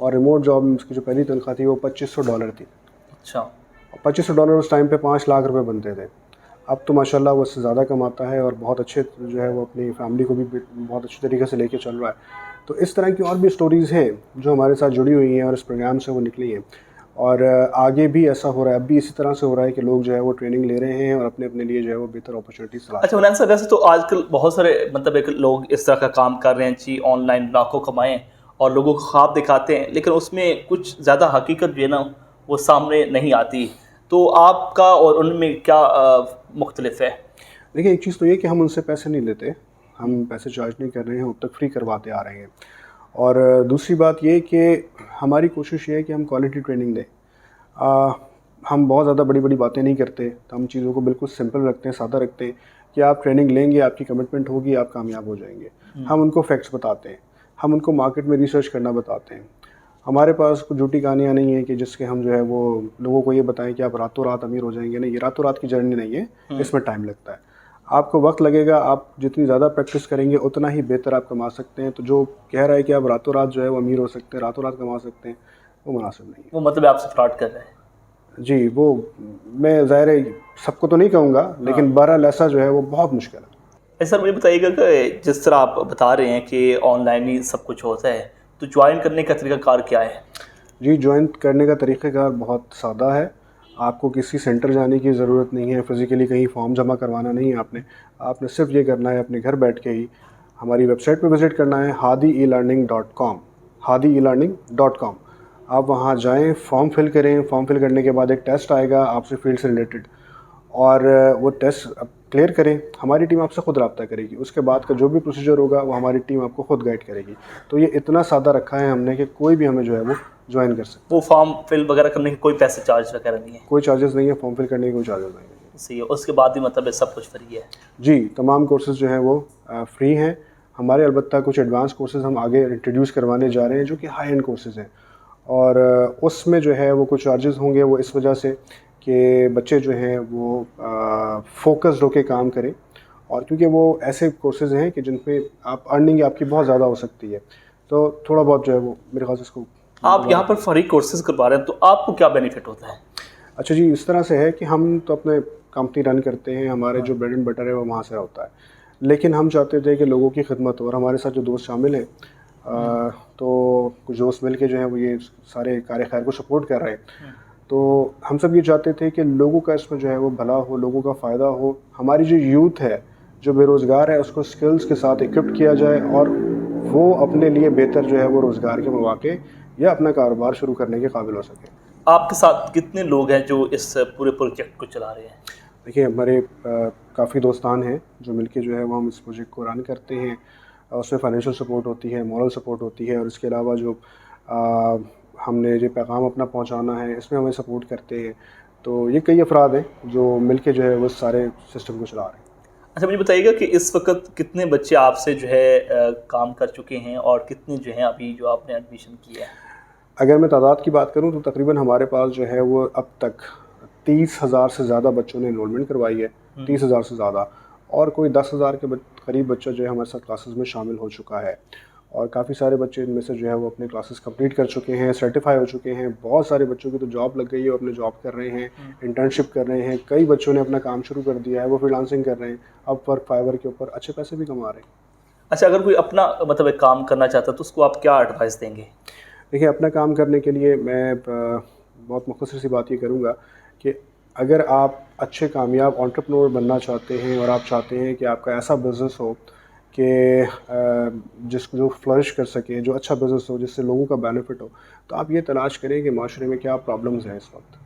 اور remote job میں اس کی جو پہلی تنخواہ تھی وہ $2500 تھی. اچھا. $2500 اس ٹائم پہ 5 لاکھ روپے بنتے تھے. اب تو ماشاءاللہ وہ اس سے زیادہ کماتا ہے اور بہت اچھے جو ہے وہ اپنی فیملی کو بھی بہت اچھی طریقے سے لے کے چل رہا ہے. تو اس طرح کی اور بھی سٹوریز ہیں جو ہمارے ساتھ جڑی ہوئی ہیں اور اس پروگرام سے وہ نکلی ہیں, اور آگے بھی ایسا ہو رہا ہے. اب بھی اسی طرح سے ہو رہا ہے کہ لوگ جو ہے وہ ٹریننگ لے رہے ہیں اور اپنے لیے جو ہے وہ بہتر اپرچونیٹیز تلاش. اچھا حنان صاحب, ویسے تو آج کل بہت سارے مطلب ایک لوگ اس طرح کا کام کر رہے ہیں جی, آن لائن لاکھوں کمائیں اور لوگوں کو خواب دکھاتے ہیں, لیکن اس میں کچھ زیادہ حقیقت جو ہے نا وہ سامنے نہیں آتی. تو آپ کا اور ان میں کیا مختلف ہے؟ دیکھیں, ایک چیز تو یہ کہ ہم ان سے پیسے نہیں لیتے, ہم پیسے چارج نہیں کر رہے ہیں, اب تک فری کرواتے آ رہے ہیں. اور دوسری بات یہ کہ ہماری کوشش یہ ہے کہ ہم کوالٹی ٹریننگ دیں. ہم بہت زیادہ بڑی بڑی باتیں نہیں کرتے, ہم چیزوں کو بالکل سمپل رکھتے ہیں, سادہ رکھتے ہیں کہ آپ ٹریننگ لیں گے, آپ کی کمٹمنٹ ہوگی, آپ کامیاب ہو جائیں گے. ہم ان کو فیکٹس بتاتے ہیں, ہم ان کو مارکیٹ میں ریسرچ کرنا بتاتے ہیں. ہمارے پاس کوئی جھوٹی کہانیاں نہیں ہیں کہ جس کے ہم جو ہے وہ لوگوں کو یہ بتائیں کہ آپ راتوں رات امیر ہو جائیں گے. نہیں, یہ راتوں رات کی جرنی نہیں ہے, اس میں ٹائم لگتا ہے, آپ کو وقت لگے گا. آپ جتنی زیادہ پریکٹس کریں گے اتنا ہی بہتر آپ کما سکتے ہیں. تو جو کہہ رہا ہے کہ آپ راتوں رات جو ہے وہ امیر ہو سکتے ہیں, راتوں رات کما سکتے ہیں, وہ مناسب نہیں ہے. وہ مطلب آپ سے فراڈ کر رہے ہیں. جی, وہ میں ظاہر ہے سب کو تو نہیں کہوں گا, لیکن بہرحال ایسا جو ہے وہ بہت مشکل ہے. سر مجھے بتائیے گا کہ جس طرح آپ بتا رہے ہیں کہ آن لائن ہی سب کچھ ہوتا ہے, تو جوائن کرنے کا طریقہ کار کیا ہے؟ جی, جوائن کرنے کا طریقہ کار بہت سادہ ہے. آپ کو کسی سینٹر جانے کی ضرورت نہیں ہے, فزیکلی کہیں فارم جمع کروانا نہیں ہے. آپ نے صرف یہ کرنا ہے, اپنے گھر بیٹھ کے ہی ہماری ویب سائٹ پہ وزٹ کرنا ہے, hadielearning.com, hadielearning.com. آپ وہاں جائیں, فارم فل کریں. فارم فل کرنے کے بعد ایک ٹیسٹ آئے گا آپ سے فیلڈ سے ریلیٹڈ, اور وہ ٹیسٹ کلیئر کریں. ہماری ٹیم آپ سے خود رابطہ کرے گی. اس کے بعد کا جو بھی پروسیجر ہوگا وہ ہماری ٹیم آپ کو خود گائیڈ کرے گی. تو یہ اتنا سادہ رکھا ہے ہم نے کہ کوئی بھی ہمیں جو ہے وہ جوائن کر سکتے. وہ فارم فل وغیرہ کرنے کے کوئی پیسے چارج وغیرہ نہیں ہے؟ کوئی چارجز نہیں ہے, فارم فل کرنے کے کوئی چارجز نہیں ہے. صحیح ہے. اس کے بعد بھی مطلب سب کچھ فری ہے؟ جی, تمام کورسز جو ہیں وہ فری ہیں ہمارے. البتہ کچھ ایڈوانس کورسز ہم آگے انٹروڈیوس کروانے جا رہے ہیں جو کہ ہائی اینڈ کورسز ہیں, اور اس میں جو ہے وہ کچھ چارجز ہوں گے. وہ اس وجہ سے کہ بچے جو ہیں وہ فوکسڈ ہو کے کام کریں, اور کیونکہ وہ ایسے کورسز ہیں کہ جن پہ آپ ارننگ آپ کی بہت زیادہ ہو سکتی ہے, تو تھوڑا بہت جو ہے وہ میرے خیال سے اس کو. آپ یہاں پر فری کورسز کروا رہے ہیں تو آپ کو کیا بینیفٹ ہوتا ہے؟ اچھا جی, اس طرح سے ہے کہ ہم تو اپنے کمپنی رن کرتے ہیں, ہمارے جو بریڈ اینڈ بٹر ہے وہ وہاں سے ہوتا ہے, لیکن ہم چاہتے تھے کہ لوگوں کی خدمت ہو, اور ہمارے ساتھ جو دوست شامل ہیں تو کچھ دوست مل کے جو ہے وہ یہ سارے کار خیر کو سپورٹ کر رہے ہیں. تو ہم سب یہ چاہتے تھے کہ لوگوں کا اس میں جو ہے وہ بھلا ہو, لوگوں کا فائدہ ہو. ہماری جو یوتھ ہے جو بے روزگار ہے اس کو اسکلز کے ساتھ اکوپڈ کیا جائے, اور وہ اپنے لیے بہتر جو ہے وہ روزگار کے مواقع یا اپنا کاروبار شروع کرنے کے قابل ہو سکے. آپ کے ساتھ کتنے لوگ ہیں جو اس پورے پروجیکٹ کو چلا رہے ہیں؟ دیکھیے, ہمارے کافی دوستان ہیں جو مل کے جو ہے وہ ہم اس پروجیکٹ کو رن کرتے ہیں. اس میں فائنینشیل سپورٹ ہوتی ہے, مورل سپورٹ ہوتی ہے, اور اس کے علاوہ جو ہم نے جو پیغام اپنا پہنچانا ہے اس میں ہمیں سپورٹ کرتے ہیں. تو یہ کئی افراد ہیں جو مل کے جو ہے وہ سارے سسٹم کو چلا رہے ہیں. اچھا, مجھے بتائیے گا کہ اس وقت کتنے بچے آپ سے جو ہے کام کر چکے ہیں, اور کتنے جو ہیں ابھی جو آپ نے ایڈمیشن کیا ہے؟ اگر میں تعداد کی بات کروں تو تقریباً ہمارے پاس جو ہے وہ اب تک 30,000 سے زیادہ بچوں نے انرولمنٹ کروائی ہے, 30,000 سے زیادہ, اور کوئی 10,000 کے قریب بچہ جو ہے ہمارے ساتھ کلاسز میں شامل ہو چکا ہے. اور کافی سارے بچے ان میں سے جو ہے وہ اپنے کلاسز کمپلیٹ کر چکے ہیں, سرٹیفائی ہو چکے ہیں. بہت سارے بچوں کی تو جاب لگ گئی ہے, وہ اپنے جاب کر رہے ہیں, انٹرنشپ کر رہے ہیں. کئی بچوں نے اپنا کام شروع کر دیا ہے, وہ فری لانسنگ کر رہے ہیں, اب ورک فائیور کے اوپر اچھے پیسے بھی کما رہے ہیں. اچھا, اگر کوئی اپنا مطلب ایک کام کرنا چاہتا ہے تو اس کو آپ کیا ایڈوائس دیں گے؟ دیکھیے, اپنا کام کرنے کے لیے میں بہت مختصر سی بات یہ کروں گا کہ اگر آپ اچھے کامیاب انٹرپرینور بننا چاہتے ہیں, اور آپ چاہتے ہیں کہ آپ کا ایسا بزنس ہو کہ جو فلرش کر سکے, جو اچھا بزنس ہو جس سے لوگوں کا بینیفٹ ہو, تو آپ یہ تلاش کریں کہ معاشرے میں کیا پرابلمز ہیں اس وقت,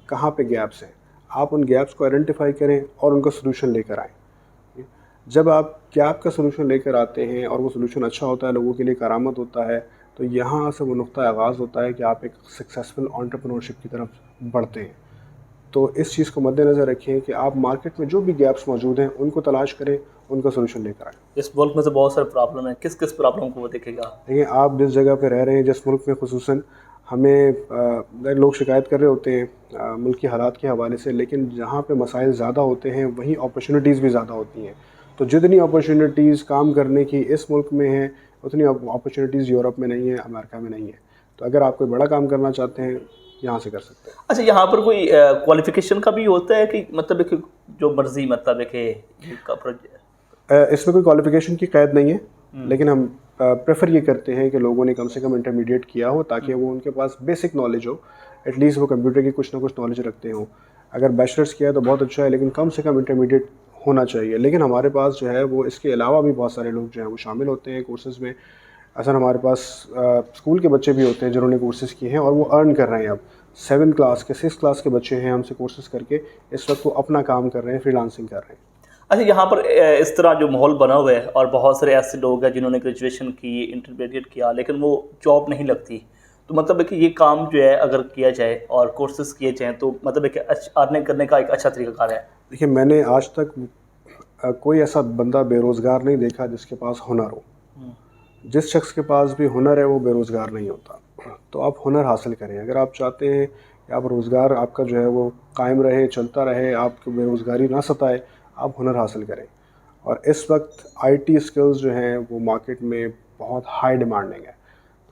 کہاں پہ گیپس ہیں. آپ ان گیپس کو آئیڈینٹیفائی کریں اور ان کا سلوشن لے کر آئیں. جب آپ گیپ کا سلوشن لے کر آتے ہیں اور وہ سلوشن اچھا ہوتا ہے, لوگوں کے لیے کارآمد ہوتا ہے, تو یہاں سے وہ نقطہ آغاز ہوتا ہے کہ آپ ایک سکسیزفل انٹرپرینورشپ کی طرف بڑھتے ہیں. تو اس چیز کو مد نظر رکھیں کہ آپ مارکیٹ میں جو بھی گیپس موجود ہیں ان کو تلاش کریں, ان کا سلوشن لے کر آئیں. اس ملک میں تو بہت سارے پرابلم ہیں, کس کس پرابلم کو وہ دیکھے گا؟ دیکھیں, آپ جس جگہ پہ رہ رہے ہیں, جس ملک میں خصوصاً, ہمیں لوگ شکایت کر رہے ہوتے ہیں ملک کے حالات کے حوالے سے, لیکن جہاں پہ مسائل زیادہ ہوتے ہیں وہیں اپرچونیٹیز بھی زیادہ ہوتی ہیں. تو جتنی اپرچونیٹیز کام کرنے کی اس ملک میں ہیں اتنی اپرچونیٹیز یورپ میں نہیں ہیں, امریکہ میں نہیں ہیں. تو اگر آپ کوئی بڑا کام کرنا چاہتے ہیں یہاں سے کر سکتے ہیں. اچھا یہاں پر کوئی کوالیفیکیشن کا بھی ہوتا ہے کہ مطلب ہے کہ جو مرضی مطلب ہے کہ اس میں کوئی کوالیفیکیشن کی قید نہیں ہے, لیکن ہم پریفر یہ کرتے ہیں کہ لوگوں نے کم سے کم انٹرمیڈیٹ کیا ہو تاکہ وہ ان کے پاس بیسک نالج ہو, ایٹ لیسٹ وہ کمپیوٹر کی کچھ نہ کچھ نالج رکھتے ہوں. اگر بیچلرس کیا ہے تو بہت اچھا ہے, لیکن کم سے کم انٹرمیڈیٹ ہونا چاہیے. لیکن ہمارے پاس جو ہے وہ اس کے علاوہ بھی بہت سارے لوگ جو ہیں وہ شامل ہوتے ہیں کورسز میں. اصل ہمارے پاس اسکول کے بچے بھی ہوتے ہیں جنہوں نے کورسز کیے ہیں اور وہ ارن کر رہے ہیں. اب 7 کلاس کے 6 کلاس کے بچے ہیں ہم سے کورسز کر کے اس وقت وہ اپنا کام کر رہے ہیں, فری لانسنگ کر رہے ہیں. اچھا یہاں پر اس طرح جو ماحول بنا ہوا ہے اور بہت سارے ایسے لوگ ہیں جنہوں نے گریجویشن کی, انٹرمیڈیٹ کیا, لیکن وہ جاب نہیں لگتی, تو مطلب ہے کہ یہ کام جو ہے اگر کیا جائے اور کورسز کیے جائیں تو مطلب ہے کہ ارننگ کرنے کا ایک اچھا طریقہ کار ہے. دیکھیے میں نے آج تک کوئی ایسا بندہ بے روزگار نہیں دیکھا جس کے پاس ہنر ہو. جس شخص کے پاس بھی ہنر ہے وہ بے روزگار نہیں ہوتا. تو آپ ہنر حاصل کریں. اگر آپ چاہتے ہیں کہ آپ روزگار آپ کا جو ہے وہ قائم رہے, چلتا رہے, آپ کو بے روزگاری نہ ستائے, آپ ہنر حاصل کریں. اور اس وقت آئی ٹی اسکلز جو ہیں وہ مارکیٹ میں بہت ہائی ڈیمانڈنگ ہے,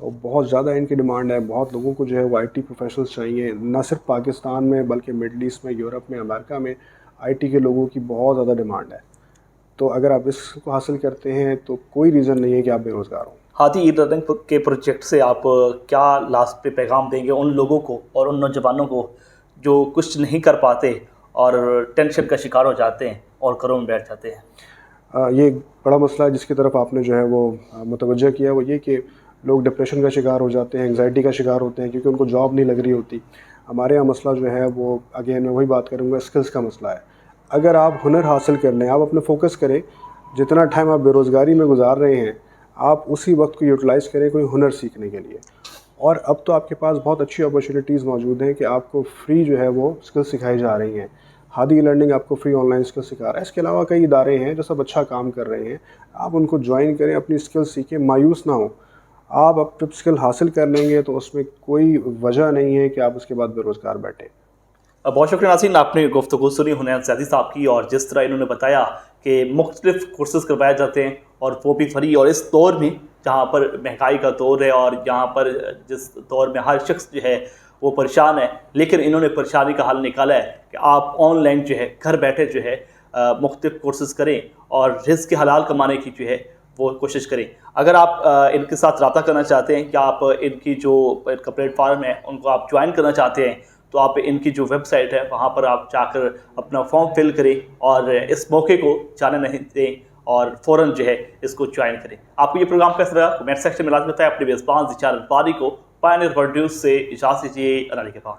تو بہت زیادہ ان کی ڈیمانڈ ہے. بہت لوگوں کو جو ہے وہ آئی ٹی پروفیشنلز چاہیے, نہ صرف پاکستان میں بلکہ مڈل ایسٹ میں, یورپ میں, امریکہ میں آئی ٹی کے لوگوں کی بہت زیادہ ڈیمانڈ ہے. تو اگر آپ اس کو حاصل کرتے ہیں تو کوئی ریزن نہیں ہے کہ آپ بے روزگار ہوں. ہاتھی ای لرننگ کے پروجیکٹ سے آپ کیا لاسٹ پہ پیغام دیں گے ان لوگوں کو اور ان نوجوانوں کو جو کچھ نہیں کر پاتے اور ٹینشن کا شکار ہو جاتے ہیں اور گھروں میں بیٹھ جاتے ہیں؟ یہ ایک بڑا مسئلہ ہے جس کی طرف آپ نے جو ہے وہ متوجہ کیا, وہ یہ کہ لوگ ڈپریشن کا شکار ہو جاتے ہیں, انگزائٹی کا شکار ہوتے ہیں کیونکہ ان کو جاب نہیں لگ رہی ہوتی. ہمارے یہاں مسئلہ جو ہے وہ اگین میں وہی بات کروں گا, اسکلز کا مسئلہ ہے. اگر آپ ہنر حاصل کر لیں, آپ اپنے فوکس کریں, جتنا ٹائم آپ بے روزگاری میں گزار رہے ہیں آپ اسی وقت کو یوٹیلائز کریں کوئی ہنر سیکھنے کے لیے. اور اب تو آپ کے پاس بہت اچھی اپرچونیٹیز موجود ہیں کہ آپ کو فری جو ہے وہ اسکل سکھائی جا رہی ہیں. ہادی لرننگ آپ کو فری آن لائن اسکل سکھا رہا ہے. اس کے علاوہ کئی ادارے ہیں جو سب اچھا کام کر رہے ہیں, آپ ان کو جوائن کریں, اپنی اسکل سیکھیں, مایوس نہ ہوں. آپ اب جب اسکل حاصل کر لیں گے تو اس میں کوئی وجہ نہیں ہے کہ آپ اس کے بعد بے روزگار بیٹھیں. بہت شکریہ ناظرین, آپ نے گفتگو سنی حنین زیدی صاحب کی, اور جس طرح انہوں نے بتایا کہ مختلف کورسز کروائے جاتے ہیں اور وہ بھی فری, اور اس دور میں جہاں پر مہنگائی کا دور ہے اور جہاں پر جس دور میں ہر شخص جو ہے وہ پریشان ہے, لیکن انہوں نے پریشانی کا حل نکالا ہے کہ آپ آن لائن جو ہے گھر بیٹھے جو ہے مختلف کورسز کریں اور رزق حلال کمانے کی جو ہے وہ کوشش کریں. اگر آپ ان کے ساتھ رابطہ کرنا چاہتے ہیں, یا آپ ان کی جو ان کا پلیٹ فارم ہے ان کو آپ جوائن کرنا چاہتے ہیں, تو آپ ان کی جو ویب سائٹ ہے وہاں پر آپ جا کر اپنا فارم فل کریں اور اس موقع کو جانے نہیں دیں اور فوراً جو ہے اس کو جوائن کریں. آپ کو یہ پروگرام کیسا لگا کمنٹ سیکشن میں لازم بتائیں. اپنے میزبان ذیشان الفاری کو پائنیئر ورلڈ نیوز سے اجازت دیجیے. اللہ کے پاس.